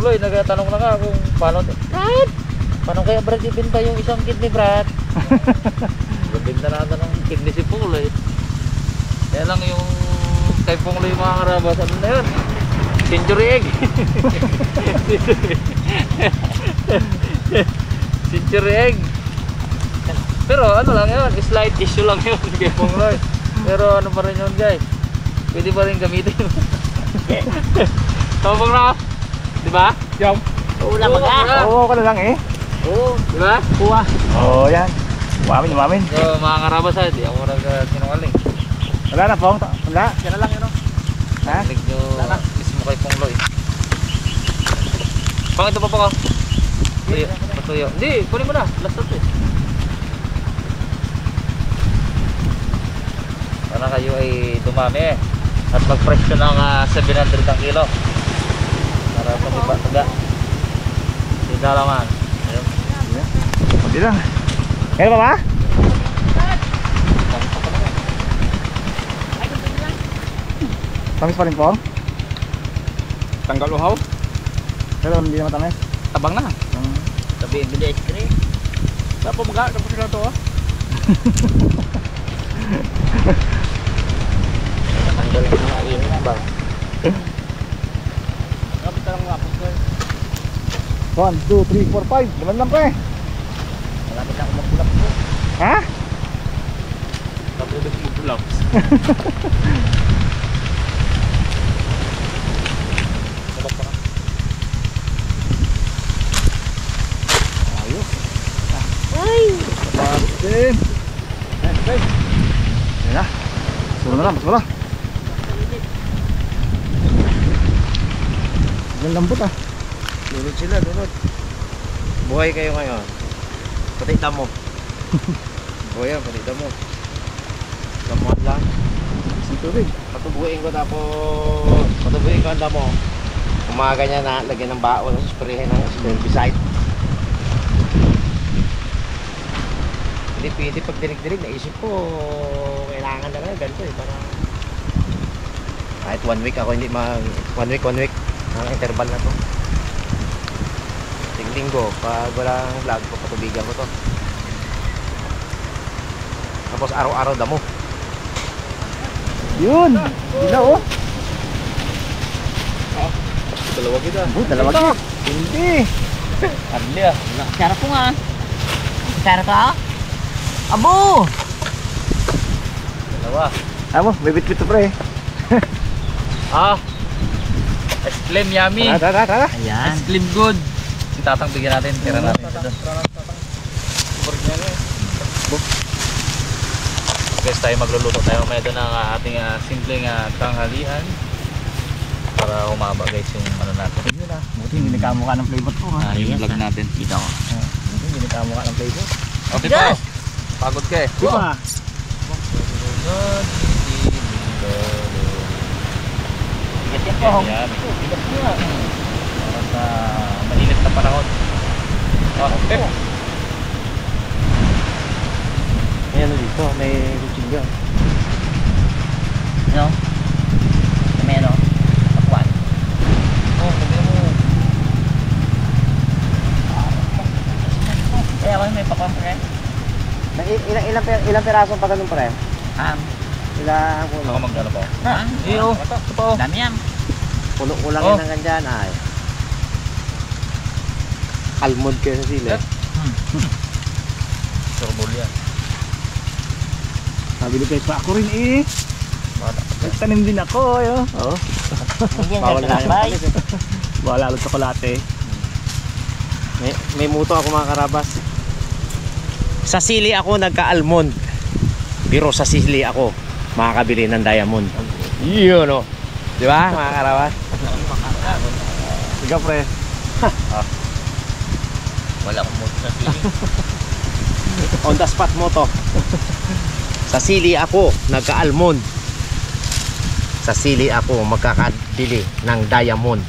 Pongloy, nagtatanong na nga kung paano kaya Brad ibenta yung isang kidney, Brad? Ibenta natin ng kidney si Pongloy. Kaya lang yung kay Pongloy mga karabas, ano na yun? Century egg. Century egg. Pero ano lang yun, slight issue lang yun kay Pongloy. Pero ano pa rin yun guys, pwede pa rin gamitin. Tawag na, di ba? Yung Ulam maga. oo ka na lang eh. Oo, di ba? Kuha. Oo, yan. Umamin. So mga karabas ha, di ako nagsinungaling. Wala na pong. Wala. Yan na lang yun. Ha? Narinig nyo mismo kay Pongloy. Pang ito pa ko. Tuyo, patuyo. Hindi, kunin mo na. Last up eh. Para kayo ay dumami at mag-presyo ng 700 ang kilo. Para pag-iba. Hindi dalaman. Ayun. Hindi lang. Kaya pa ba? Tamis pa rin po? Tanggal uhaw? Pero hindi na matamis. Tabang na. Sabihin, bili ice cream. Saan po maga? Tapos na ito oh. Tanggal na mga init ba? Kapit na lang nga po. 1, 2, 3, 4, 5. Laman lang pa eh. Malapit ako magpulap po. Ha? Tapos na mag-ulap. Ayos. Ay. Patin. Okay. Ayan na. Suro na lang. Suro. Ang lambot ah. Lunod sila, lunod. Buhay kayo ngayon. Pati damo. Buhay yan, pati damo. Damuhan lang. Isang tubig. Patubuhin ko tapos patubuhin ko ang damo. Umaga niya na lagyan ng baon, sprayin ng herbicide. Hindi pwede pag dirig-dirig, naisip ko kailangan na lang ganito eh, para kahit 1 week ako hindi one week ang interval na to. Linggo, pag walang vlog ko, patubigan ko to. Tapos araw-araw damo. Yun. Bila oh. Dalawa kita. Dalawa ka. Hindi. Adli ah. Cara ko nga. Cara ka? Abo! Dalawa. Amo, may bit-bit to pre. Ah. Ice cream yummy. Tara. Ayan. Ice cream good. Si Tatang bigyan natin, tira natin ito doon. Guys, tayo magluluto tayo may doon ng ating simpleng tanghalian para umaba guys yung ano natin. Yun ah. Buti hindi nakamukha ng flavor ko ha. Yung vlog natin. Dito ako. Buti hindi nakamukha ng flavor. Okay po. Pagod ka eh. Di ba? Bigat yan po. Yan. Bigat niya. Para sa mainit na panahon. Okay. Ayan na dito, may kuchilya. Ano? May ano? Takwan. Oh, sabi mo. Kaya ako may pakwan pre. Ilang piraso pa ganun pre? Ilang Ako puno? mag-ano po. Ha? Iyo. Ito po. Dami yan. Puno ko lang Oh. yun hanggang dyan ay. Almond kayo sa sili. Surbol yan. Nabili kayo pa ako rin eh. Nagtanim din ako eh. Oo. Hindi yan Bawal ganito na bay. Wala lang tsokolate. May muto ako mga karabas. Sa sili ako nagka-almond. Pero sa sili ako makakabili ng diamond. Yun o. Di ba mga karabas? Sige pre. Wala akong mood sa sili. On the spot mo to. Sa sili ako nagka-almond. Sa sili ako magkakabili ng diamond.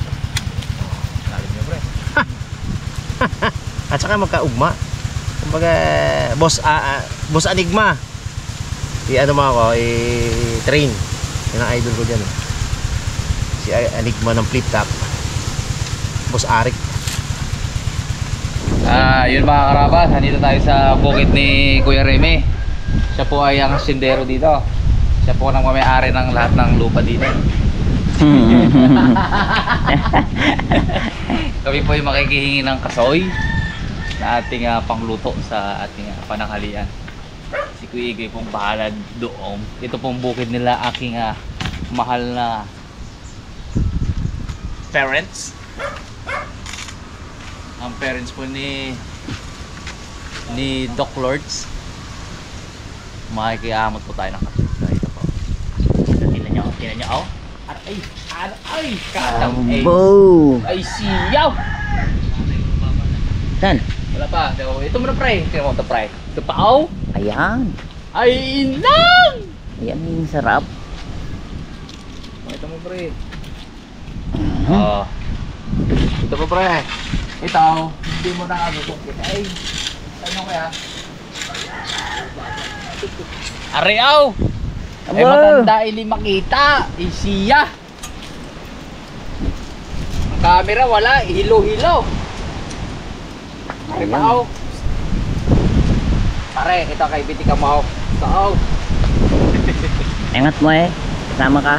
Lalim niyo pre. At saka magkaugma. Kumbaga boss Enigma. I-ano mo ako, i-train. Yan ang idol ko dyan. Si Enigma ng flip top. Boss Arik. Yun mga karabas, nandito tayo sa bukid ni Kuya Remy. Siya po ay ang sindero dito. Siya po ang may-ari ng lahat ng lupa dito. Kami po ay makikihingi ng kasoy na ating pangluto sa ating pananghalian. Si Kuya Igay pong bahala doon. Ito pong bukid nila aking mahal na parents. Ang parents po ni Doc Lords. Makikiamot po tayo ng kasoy. Ito po. Tingnan nyo, oh. Ay, katang ay siyaw. Saan? Wala pa. Ito muna pre. Tingnan mo ito pre. Ito pa, oh. Ayan. Ay, inang! Ayan yung sarap. Ito mo pre. Ito po pre. Ito, hindi mo nakagutong kita. Ay, ano kaya? Ariaw! Ay matanda ili makita. Ay siya. Ang camera wala. Hilo-hilo. Ariaw. Pare, kita kay biti ka mo. Tao. Engat mo eh. Kasama ka.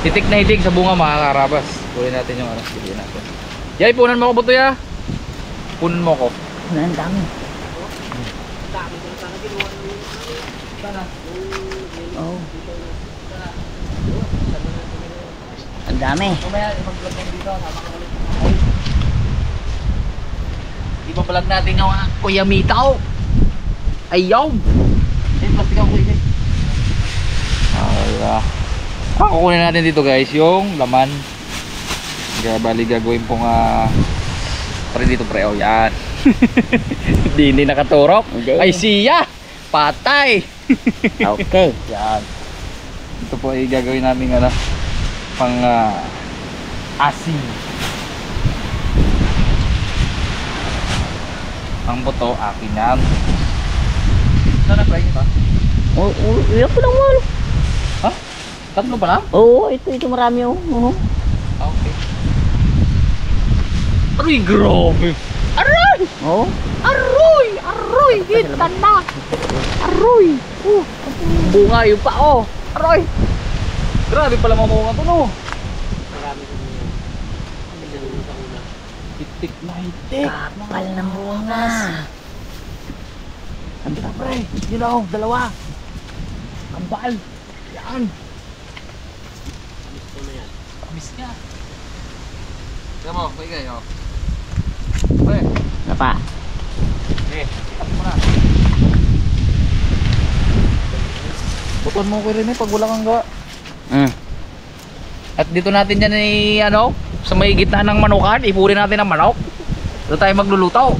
Titik na hitig sa bunga mga karabas. Kunin natin yung ano. Sige natin. Yay, punan mo ako buto ya. Punan mo ako. Ang dami. Oh. Ang dami. Mamaya mag-vlog mo dito. Ipa-vlog natin yung Kuya Mitaw. Ayaw. Plastic ako kuya. Kukunin natin dito guys yung laman. Bali gagawin pong pre dito pre. Oh yan. Hindi nakaturok. Ay siya. Patay. Okay. Yan. Ito po ay gagawin namin pang asin. Ang buto akin yan. Sana pre ito? Iyak ko lang mo. Ha? Tatlo pa lang? Oo, ito marami oh. Okay. Aroy, grabe. Aroy! Oo. Aroy, hitan na. Aroy. Bunga yung pa, oh. Aroy. Grabe pala mamunga to, no? Hitik na hitik. Kapal ng bunga. Ang pre, yun oh, dalawa. Kambal. Yan. Miss niya. Tignan mo, paigay, oh. Pre. Ano pa? Okay, tapos mo na. Butuan mo ko rin pag wala kang gawa. At dito natin yan sa may gitna ng manukan, ipurin natin ang manok. Dito tayo magluluto.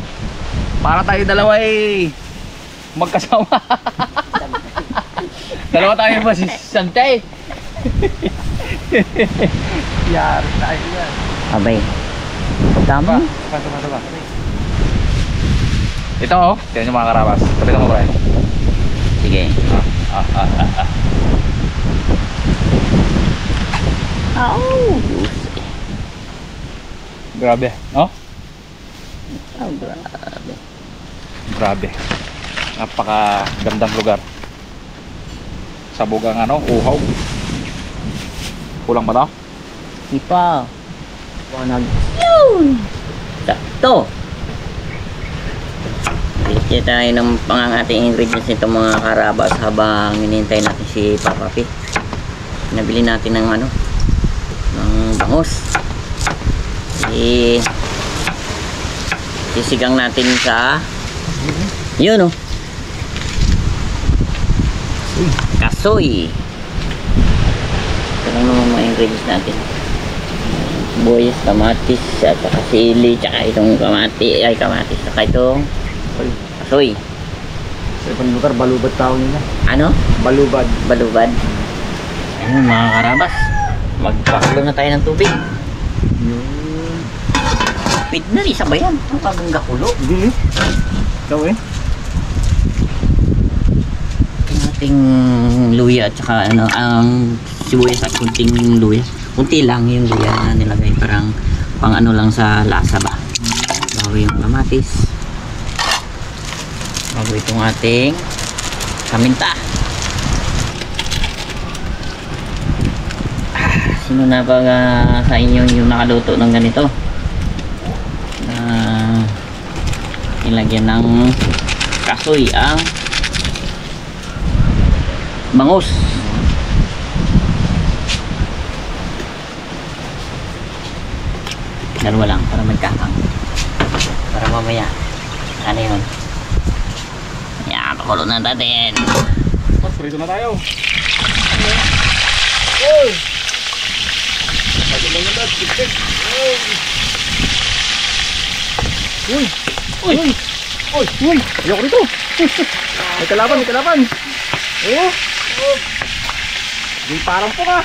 Para tayo dalawa ay magkasama. Dalawa tayo ba si Santay? Yari tayo yan. Abay. Dami. Diba? Ito oh, tignan nyo mga karabas. Kapita mo pre. Sige. Grabe, no? Grabe. Grabe. Napakagandang lugar. Sabog ang uhaw. Kulang ba to? Ipa. Yun! Sakto! Bigyan tayo ng pangangating ingredients nito mga karabas habang hinihintay natin si Papa P. Nabili natin ng ng bangus. Sisigang natin sa yun oh. Kasoy. Ito lang naman mga ingredients natin. Sibuyas, kamatis, at saka sili, tsaka itong kamatis, saka itong kasoy. Sa ibang lugar, balubad tawag nila. Ano? Balubad. Balubad. Ayun mga karabas, magpakulo na tayo ng tubig. Pwede na rin sabayan. Ang pagangga kulo. Hindi. Ikaw eh. Ating luya at saka ang sibuyas at kunting luya. Kunti lang yung luya na nilagay, parang pang ano lang sa lasa ba. Bago yung kamatis. Bago itong ating paminta. Sino na ba sa inyo yung nakaluto ng ganito? Ilagyan ng kasoy ang bangus. Dalawa lang para magkakang. Para mamaya. Ano yun? Yan, pakulo na natin. Prito na tayo. Uy! Ayoko rito! May kalaban! Oo! Di parang po ka!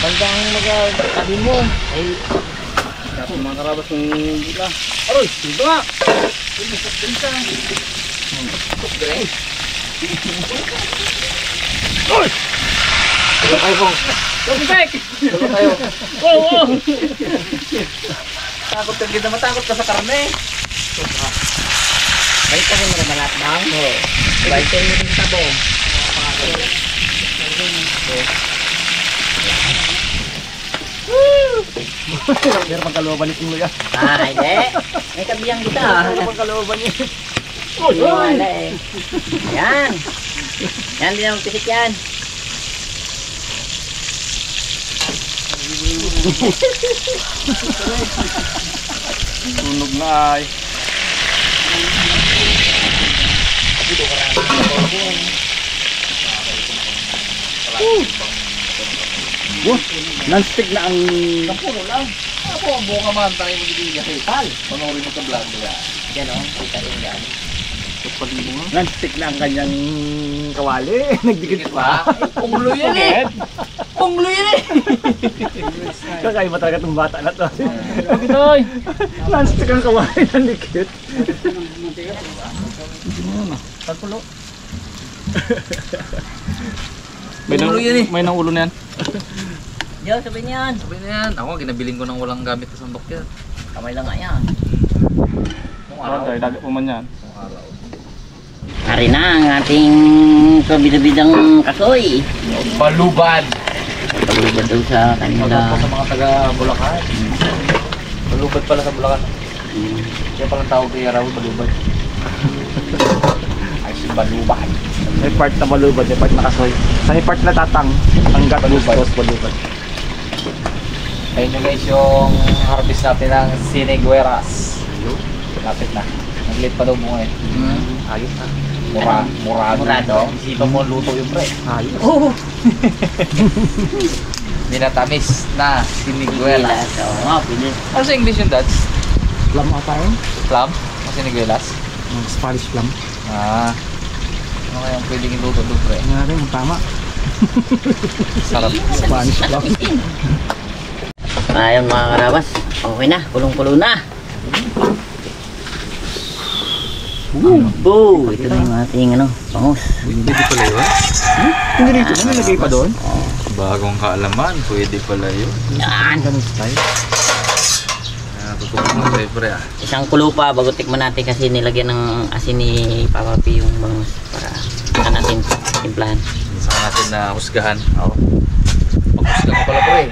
Bandang magkakabi mo. Ay, kasi mga karabas ng gila. Aroy! Dito nga! Oy! Ay po. Tumpek! Tulog tayo. Wow! Takot ka ganda, matakot ka sa karne. Balik ka rin mo naman lahat bang? Oo. Balik ka rin mo rin sa tabong. Meron pang kalaban ni Kuya. Hindi. May kabiyang kita. Meron pang kalaban niya. Wala eh. Ayan. Yan din ang pisik yan. Tunog na ay. Non-stick na ang... Napuno lang. Ako ang buong kaman tayo magiging tal. Panoorin mo ka vlog nila. Yan o. Kita rin yan. Non-stick na ang kanyang kawali. Nagdikit pa. Punglo yan eh. Punglo yan eh. Kakaiba talaga itong bata na to. Pagkitoy. Non-stick ang kawali. Nandikit. Pagpulo. May yan eh. May nang ulo na yan. Diyo, sabihin yan. Sabi na yan. Ako ginabiling ko ng walang gamit sa sandok yan. Kamay lang nga yan. Nung araw. Okay, dagat mo man yan. Nung araw. Hari na ang ating kabidabidang kasoy. Balubad. Pagulubad daw sa Maganda kanila. po sa mga taga Bulacan. Balubad pala sa Bulacan. Kaya palang tawag kay Raul Balubad. Ay si Balubad. May part na malubad, may part na kasoy. Sa may part na tatang, hanggat Balubad. balubad. Ayun yung guys yung harvest natin ng sinigueras. Lapit na. Nag-late pa daw mo eh. Ayos na. Murado. Murado. Isipan mo luto yung pre. Ayos. Oh! Minatamis na siniguelas. Oo nga, pwede. Ano sa English yung Dutch? Plum ata yun? Plum? O siniguelas? Spanish plum. Ah. Ano kaya ang pwedeng iluto doon pre? Ano natin, tama. Sarap. Spanish plum. Ayun mga karabas. Okay na, kulong-kulo na. Boo! Ito na yung ating bangus. Pwede pala yun? Hindi dito, ano nilagay pa doon? Bagong kaalaman, pwede pala yun. Yan! Ganun style. Tutukan mo tayo pre ah. Isang kulo pa bago tikman natin kasi nilagyan ng asin ni Papa P yung bangus para saka natin timplahan. Saka natin na husgahan. Oo. Pag-husga ko pala pre.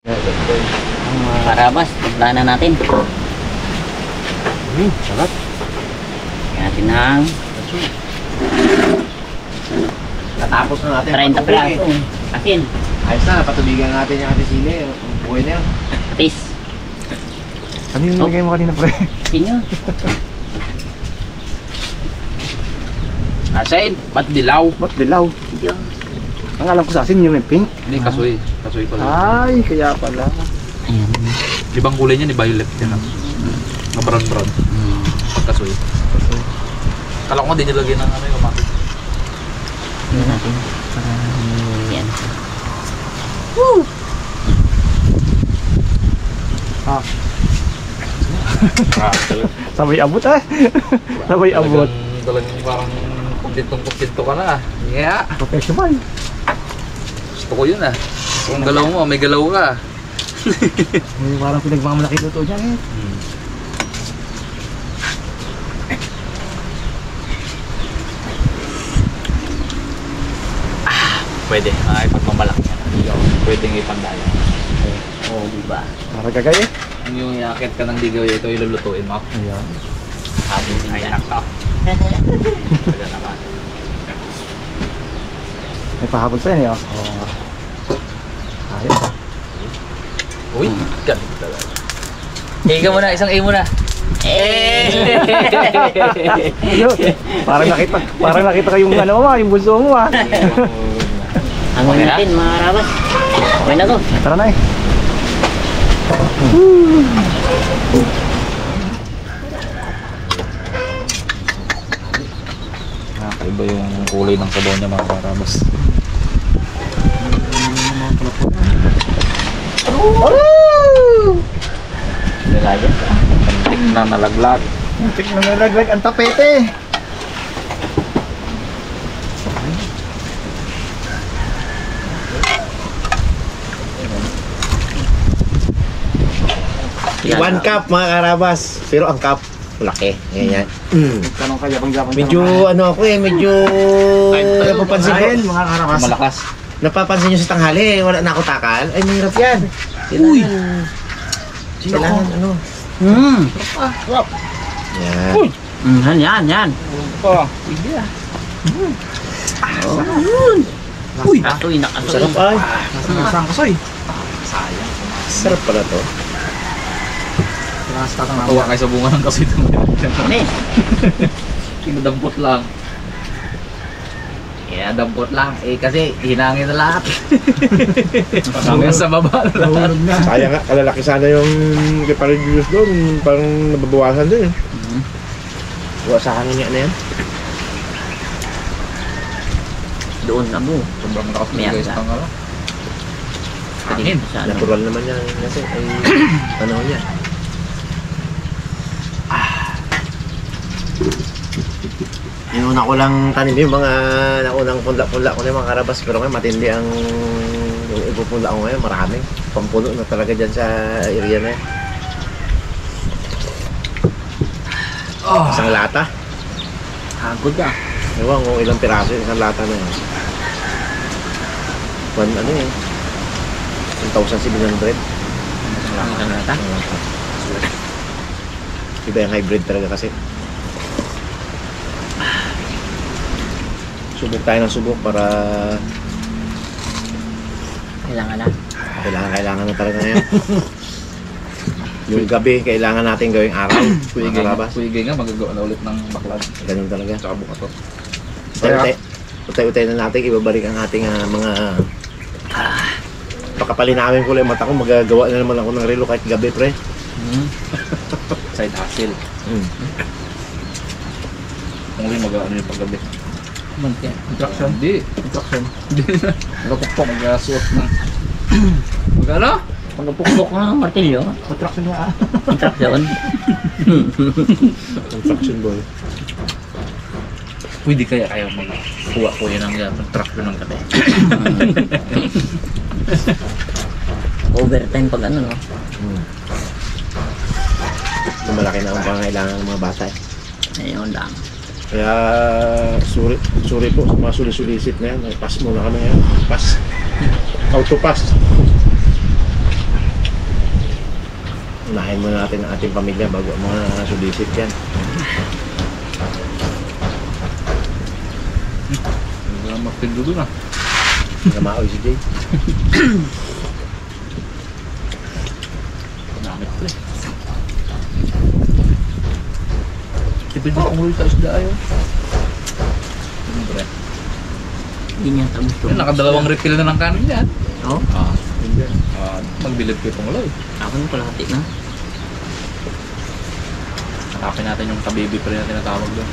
Ang mga karabas, timplahan na natin. Sarap. Lagyan natin ng Natapos na natin. 30 piraso. Asin. Ayos na, patubigan natin yung ating sili. Buhay na yan. Patis. Ano yung nilagay mo kanina, pre? Asin yun. Asin, ba't dilaw? Ba't dilaw? Yun. Ang alam ko sa asin yung may pink. Hindi, kasoy. Kasoy pala. Ay, kaya pala. Ayan. Ibang kulay niya ni violet yan ah. Na brown. Kasoy. Kala ko nga din nilagay ng ano yung kamatis. Tingnan natin. Para yan. Ah. Sabay abot ah. Sabay abot. Talagang parang kumpintong-kumpinto ka na. Yeah. Professional. Gusto ko yun ah. Kung galaw mo, may galaw ka. May parang pinagmamalaki totoo dyan eh. Pwede. Ay, pagmamalaki yan. Pwedeng ipandaya. Oo, diba? Para gagay eh. Yung iakit ka ng ligaw, ito ilulutuin mo. Ayan. Sabi din Ay, yan. nakta. Talaga naman. May pahabol pa yan eh oh. Ayos. Uy, galing talaga. Higa mo na, isang A mo na. Ayun. Parang nakita ko yung ano mo, yung bunso mo ah. Ang Okay na? natin mga karabas. Okay na to. Tara na eh. Nakakaiba yung kulay ng sabaw niya mga karabas. Nilagyan ka. Antik na nalaglag. Muntik na nalaglag ang tapete. Yan. 1 cup mga karabas. Pero ang cup, laki. Ganyan. Tanong kaya bang Japan. Medyo ano ako eh, medyo napapansin ko. Ayun mga karabas. Malakas. Napapansin nyo sa tanghali, wala na ako takal. Ay, mahirap yan. Uy! Kailangan ano. Yan. Yan. Pa. Uy! Katoy na katoy. Sarap ay. Nasaan kasoy? Sarap pala to. Tawa kayo sa bunga ng kasi ito. Ano eh? Kinadampot lang. Dampot lang. Eh kasi hinangin na lahat. Hanggang sa baba na lahat. Kaya nga, kalalaki sana yung kipareduce doon. Parang nababawasan doon eh. Buwa sa hangin niya na yan. Doon na mo. Sobrang lakas ng Meyak guys na. ng ano. Hangin. Sa ano? Natural naman yan kasi ay panahon niya. Yung una ko lang tanim yung mga naunang punla-punla ko na yung mga karabas, pero ngayon matindi ang yung ipupunla ko ngayon, marami. Pampuno na talaga dyan sa area na yan. Isang lata. Hagod ah. Ewan kung ilang piraso yung isang lata na yun. Ano yun? 1,700. Ang lata. Iba yung hybrid talaga kasi. Subok tayo ng subok para Kailangan na. kailangan na talaga ngayon. Yung gabi, kailangan natin gawing araw. Mga karabas. Puigay nga magagawa na ulit ng baklad. Ganun talaga. Tsaka bukato. Utay-utay na natin, ibabalik ang ating mga pakapalin namin ko lang yung mata ko, magagawa na naman ako ng relo kahit gabi, pre. Side hustle. Kung rin mag-ano yung paggabi. Contraction? Hindi. Contraction? Hindi na. Nagpukpok. Mag-suot na. Mag-ano? Pagpukpok ng martilyo. Contraction nga ah. Contraction. Construction boy. Pwede kaya kayo magkuha ko yun ang contraction ng kape. Overtime pag ano no. Malaki na ang pangailangan ng mga bata eh. Ayun lang. Kaya sorry po sa mga sulisulisit na yan. Pass muna kami yan. Pass. Auto pass. Unahin muna natin ang ating pamilya bago ang mga sulisit yan. Wala magpindo doon ah. Namaoy si Jay. Namit ko eh. Tipid mo kung sa isda ayaw. Siyempre. Hindi niya tapos to. Yan, nakadalawang refill na ng kanin yan. Oo. Magbilib ko itong uloy. Ako yung kalahati na. Hanapin natin yung kabibi pa rin na tinatawag doon.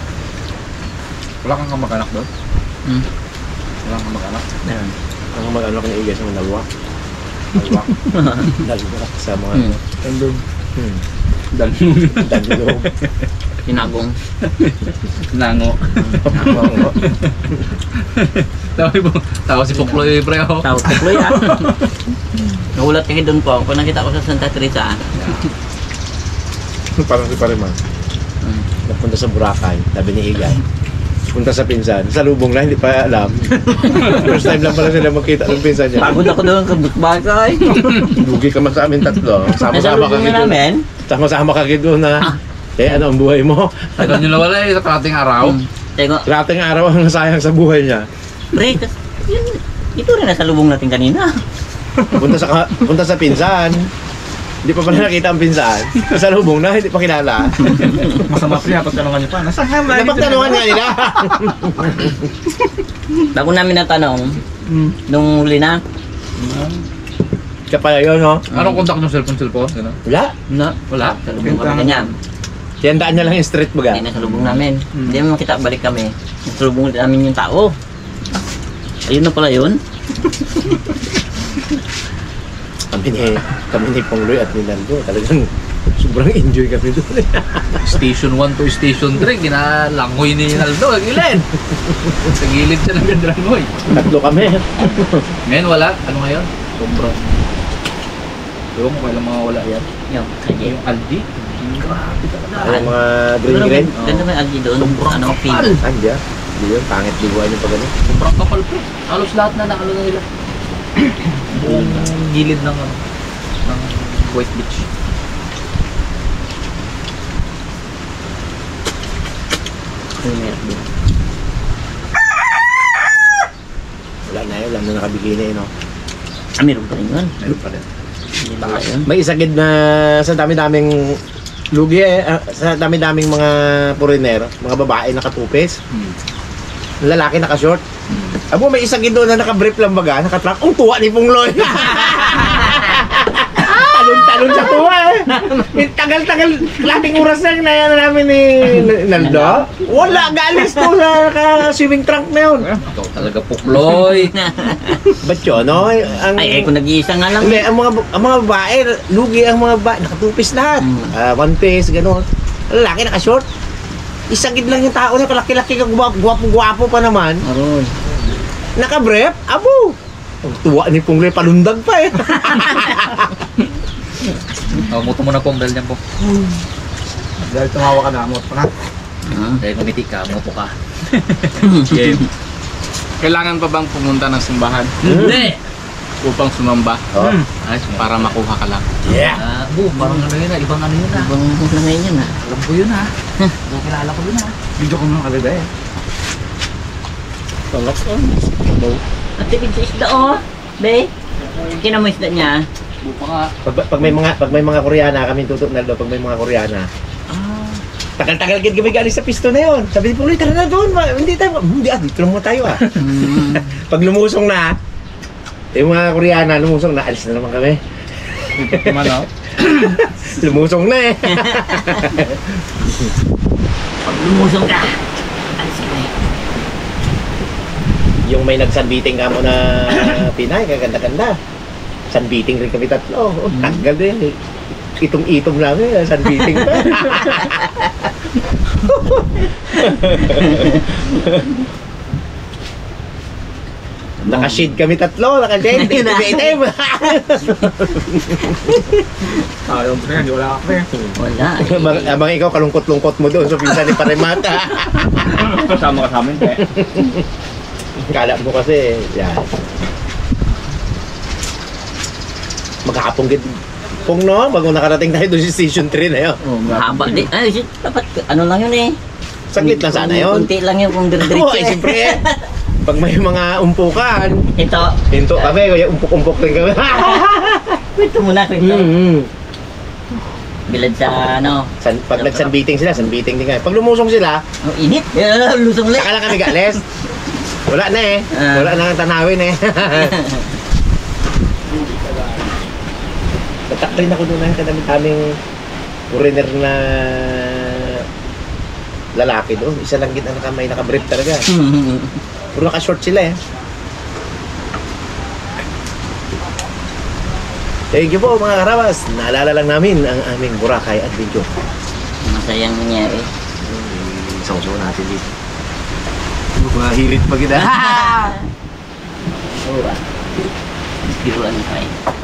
Wala kang kamag-anak doon? Wala kang kamag-anak? Meron. Ang mag-anak ni Igas ng dalwa. Dalwa. Dalwa. Sa mga Hmm. ano. Danlog. Sinagong. Nango. Tawa si Pukloy, pre. Oh. Tawag ko Chloe ah. Nagulat kayo doon po. Kung nakita ko sa Santa Teresa. Parang si Pariman. Napunta sa Boracay, sabi ni Igay. Punta sa pinsan. Sa lubong na, hindi pa alam. First time lang pala sila magkita ng pinsan niya. Pagod ako doon kabukbakay. Lugi ka man sa amin tatlo. Nasa Sama-sama ka lubong na doon. namin. Sama-sama ka doon na. Ano ang buhay mo? Tagal nyo nawala eh, sa karating araw. Teko, Lating araw ang nasayang sa buhay niya. pre, yun, ito rin nasa lubong natin kanina. Punta sa pinsan. Hindi pa pala nakita ang pinsan. Sa lubong na, hindi pa kilala. Masama pre, pagtanungan nyo pa. Nasaan ba? Napagtanungan nga nila. Bago namin natanong, nung huli na, Kaya pala yun, no? Anong contact nyo cellphone? Gano'n? Wala. Wala? sa lubong kami ganyan. Tiyandaan niya lang yung street baga. Hindi nasa lubong namin. Hindi naman kita balik kami. Nasa lubong namin yung tao. Ayun na pala yun. Kami ni Pongloy at ni Nando. Talagang sobrang enjoy kami doon. Station 1 to Station 3, ginalangoy ni Naldo. Ilan? Sa gilid siya ng gandrangoy. Tatlo kami. Ngayon wala. Ano ngayon? Sobra. Yung kailang mga wala yan. Yung, sige. Yung Aldi. Grabe talaga. Yung mga green-green. Ganda may algi doon. Ano, pin. Hindi ah. Hindi yun. Pangit liguan yung pag ano. Sobrang kapal pre. Halos lahat na nakalo na nila. Buong gilid ng ano, ng White Beach. Meron din. Wala na yun. Lang na nakabigay no? Meron pa rin yun. Meron pa rin. Hindi na wala yun. May isagid na sa dami-daming lugi sa dami-daming mga foreigner, mga babae nakatupis. Lalaki naka-short. Abo, may isang doon na naka-brief lang baga, naka-truck. Ang tuwa ni Pongloy. Talon-talon sa tuwa eh. Tagal-tagal, lating oras na yan namin ni Naldo. Wala, galis to sa naka-swimming trunk na yun. Ikaw talaga Pukloy. Ba't yun, no? Ay, kung nag-iisa nga lang. Hindi, ang mga babae, lugi ang mga babae, nakatupis lahat. One piece, gano'n. Lalaki naka-short. Isagid lang yung tao na kalaki-laki ka, gwapo pa naman. Aroy. Naka-brief, abo. Ang tuwa ni Pongloy, palundag pa eh. Muto mo na po ang bell niyan po. Dahil tumawa ka na, amot pa na. Dahil kumiti ka, muto ka. Kailangan pa bang pumunta ng simbahan Hindi! upang sumamba Oh. para makuha ka lang? Yeah. Parang ano yun ibang ano yun Ibang lang ngayon yun ah. Alam ko yun Nakilala ko yun Video ko mga kalida eh. Tolok ko. At tipid sa isda oh. Be, tinan mo isda niya. Bupa nga. Pag may mga Koreana, kami tutok na doon, pag may mga Koreana. Tagal-tagal gid kami galing sa pisto na yon. Sabi ni Pongloy, tara na doon. Hindi tayo. Hindi dito lang muna tayo ah. Pag lumusong na, yung mga Koreana lumusong na, alis na naman kami. Kumano? Lumusong na eh. Pag lumusong ka, alis ka eh. Yung may nagsanbiting ka mo na Pinay, kaganda-ganda. Sanbiting rin kami tatlo. Oh, tagal din. Itong-itom namin, sanbiting pa. Naka-shade kami tatlo, naka-shade. Itim-itim. Ayaw mo rin, wala ka rin. Wala. Abang ikaw, kalungkot-lungkot mo doon. So, pinsan ni Paremata. Kasama ka sa amin eh. Kala mo kasi, yan. Magkakapunggit. Pong no, bago nakarating tayo doon sa Station 3 na yun. Oh, mahaba din. Ay, dapat ano lang yun eh. Saglit lang sana yun. Kunti lang yun kung Oo, dire-diretso ay eh. siyempre. Pag may mga umpukan, Ito. hinto kami, kaya umpok-umpok din kami. Kwento mo na, kwento. Bilad sa ano. Pag nagsanbiting sila, sanbiting din kami. Pag lumusong sila, Oh, init. Lusong ulit. saka lang kami galis. Wala na eh. Wala na ang tanawin eh. Natakrin ako doon na kadami-daming foreigner na lalaki doon. Isa lang gid ang may naka-brief talaga. Puro naka-short sila eh. Thank you po mga karabas. Naalala lang namin ang aming Boracay Adventure. Masayang nangyari. Sausaw natin dito. Mahirit pa kita. Biruan tayo.